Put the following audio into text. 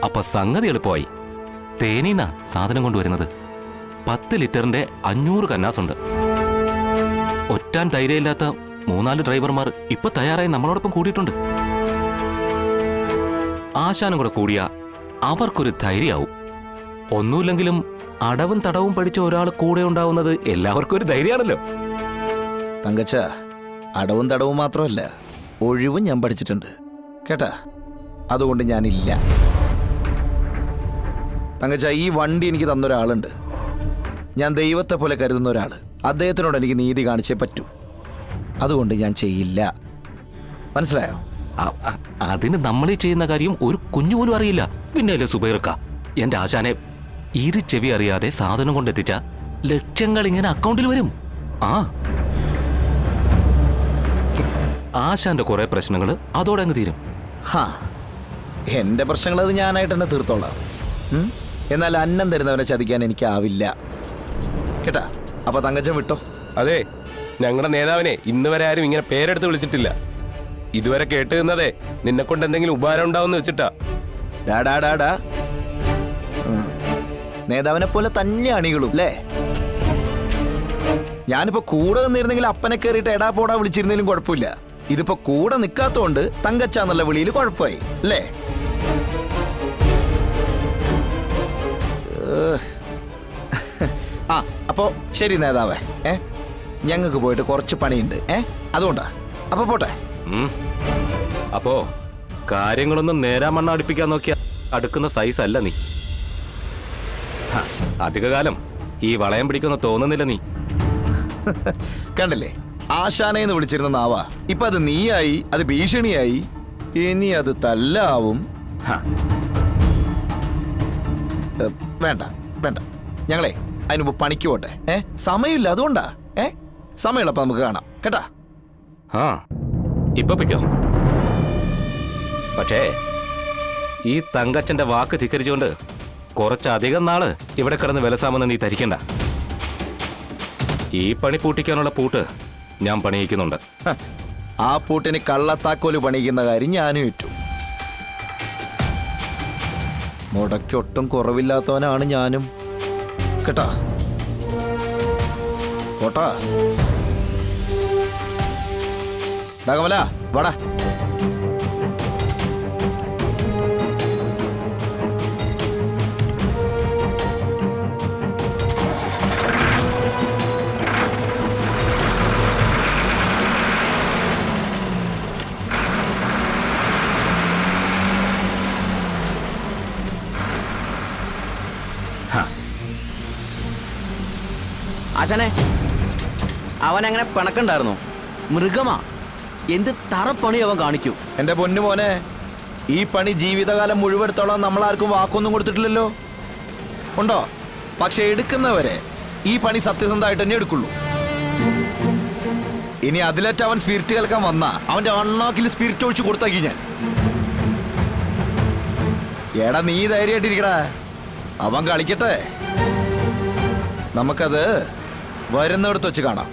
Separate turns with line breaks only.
അപ്പൊ സംഗതി എളുപ്പമായി. തേനീന്നാ സാധനം കൊണ്ടുവരുന്നത്. 10 ലിറ്ററിന്റെ 500 കന്നാസുണ്ട്. ഒറ്റാൻ ധൈര്യമില്ലാത്ത 3-4 ഡ്രൈവർമാർ ഇപ്പൊ തയ്യാറായി നമ്മളോടൊപ്പം കൂടിയിട്ടുണ്ട്. ആശാനും കൂടെ കൂടിയാ അവർക്കൊരു ധൈര്യമാവും. ഒന്നുമില്ലെങ്കിലും അടവും തടവും പഠിച്ച ഒരാൾ കൂടെ ഉണ്ടാവുന്നത് എല്ലാവർക്കും ഒരു ധൈര്യമാണല്ലോ.
തങ്കച്ച, അടവും തടവും മാത്രമല്ല, ഒഴിവും ഞാൻ പഠിച്ചിട്ടുണ്ട് കേട്ടാ. അതുകൊണ്ട് ഞാനില്ല. തങ്കച്ച, ഈ വണ്ടി എനിക്ക് തന്നൊരാളുണ്ട്. ഞാൻ ദൈവത്തെ പോലെ കരുതുന്ന ഒരാൾ. അദ്ദേഹത്തിനോട് എനിക്ക് നീതി കാണിച്ചേ പറ്റൂ. അതുകൊണ്ട് ഞാൻ ചെയ്യില്ല. മനസ്സിലായോ?
അതിന് നമ്മളീ ചെയ്യുന്ന കാര്യം ഒരു കുഞ്ഞു പോലും അറിയില്ല. പിന്നെയല്ലേ സുബൈർക്ക എന്റെ ആശാനെ ചെവി അറിയാതെ സാധനം കൊണ്ടെത്തിച്ച ലക്ഷങ്ങൾ ഇങ്ങനെ അക്കൗണ്ടിൽ വരും. ആശാന്റെ കുറെ പ്രശ്നങ്ങൾ അതോടെ അങ്ങ് തീരും.
എന്റെ പ്രശ്നങ്ങൾ അത് ഞാനായിട്ട് തന്നെ തീർത്തോളാം. എന്നാൽ അന്നം തരുന്നവനെ ചതിക്കാൻ എനിക്കാവില്ല കേട്ടാ. അപ്പൊ തങ്കച്ചൻ വിട്ടോ.
അതെ, ഞങ്ങളുടെ നേതാവിനെ ഇന്ന് വരെ ആരും ഇങ്ങനെ പേരെടുത്ത് വിളിച്ചിട്ടില്ല. ഇതുവരെ കേട്ട് നിന്നതേ നിന്നെ കൊണ്ട് എന്തെങ്കിലും ഉപകാരം ഉണ്ടാവുന്ന വെച്ചിട്ടാ.
ഡാ നേതാവിനെ പോലെ തന്നെ അണികളും അല്ലേ? ഞാനിപ്പോ കൂടെ നിന്നിരുന്നെങ്കിൽ അപ്പനെ കയറിയിട്ട് എടാ പോടാ വിളിച്ചിരുന്നതിലും കുഴപ്പമില്ല. ഇതിപ്പോ കൂടെ നിൽക്കാത്തോണ്ട് തങ്കച്ചാന്നുള്ള വിളിയിൽ കുഴപ്പമായി അല്ലേ? അപ്പോ ശരി നേതാവേ, ഞങ്ങൾക്ക് പോയിട്ട് കുറച്ച് പണിയുണ്ട്. അതുകൊണ്ടാ. അപ്പൊ പോട്ടെ.
അപ്പോ കാര്യങ്ങളൊന്നും നേരാമണ്ണ അടുപ്പിക്കാൻ നോക്കിയ അടുക്കുന്ന സൈസ് അല്ല നീ. അധികകാലം ഈ വളയം പിടിക്കുന്ന തോന്നുന്നില്ല നീ.
കണ്ടില്ലേ, ആശാനെന്ന് വിളിച്ചിരുന്ന നാവാ ഇപ്പൊ അത് നീയായി, അത് ഭീഷണിയായി, ഇനി അത് തല്ലാവും. വേണ്ട വേണ്ട, ഞങ്ങളെ അതിനുമ്പ് പണിക്ക് പോട്ടെ. സമയമില്ല, അതുകൊണ്ടാ. സമയമുള്ളപ്പോ നമുക്ക് കാണാം കേട്ടാ.
ഇപ്പൊ പിക്കോ. പക്ഷേ ഈ തങ്കച്ചന്റെ വാക്ക് ധിക്കരിച്ചുകൊണ്ട് കുറച്ചധികം നാള് ഇവിടെ കിടന്ന് വിലസാമെന്ന് നീ ധരിക്കണ്ട. ഈ പണി പൂട്ടിക്കാനുള്ള പൂട്ട് ഞാൻ പണിയിക്കുന്നുണ്ട്.
ആ പൂട്ടിന് കള്ളത്താക്കോല് പണിയിക്കുന്ന കാര്യം ഞാനും ഏറ്റു. മുടക്കൊട്ടും കുറവില്ലാത്തവനാണ് ഞാനും കേട്ടാ. പോട്ടാ. കമല വാടാ.
ആശാനെ, അവനങ്ങനെ പിണക്കുണ്ടായിരുന്നു. മൃഗമാ. എന്ത് തറപ്പണി അവൻ കാണിക്കും.
എന്റെ പൊന്നു മോനെ, ഈ പണി ജീവിതകാലം മുഴുവെടുത്തോളം നമ്മളാർക്കും വാക്കൊന്നും കൊടുത്തിട്ടില്ലല്ലോ. ഉണ്ടോ? പക്ഷെ എടുക്കുന്നവരെ ഈ പണി സത്യസന്ധമായിട്ട് തന്നെ എടുക്കുള്ളൂ. ഇനി അതിലേറ്റ് അവൻ സ്പിരിറ്റ് കേൾക്കാൻ വന്ന അവന്റെ അണ്ണാക്കിൽ സ്പിരിറ്റ് ഒഴിച്ചു കൊടുത്താക്കി ഞാൻ. എടാ നീ ധൈര്യമായിട്ടിരിക്കടാ, അവൻ കളിക്കട്ടെ. നമുക്കത് വരുന്നിടത്ത് വെച്ച് കാണാം.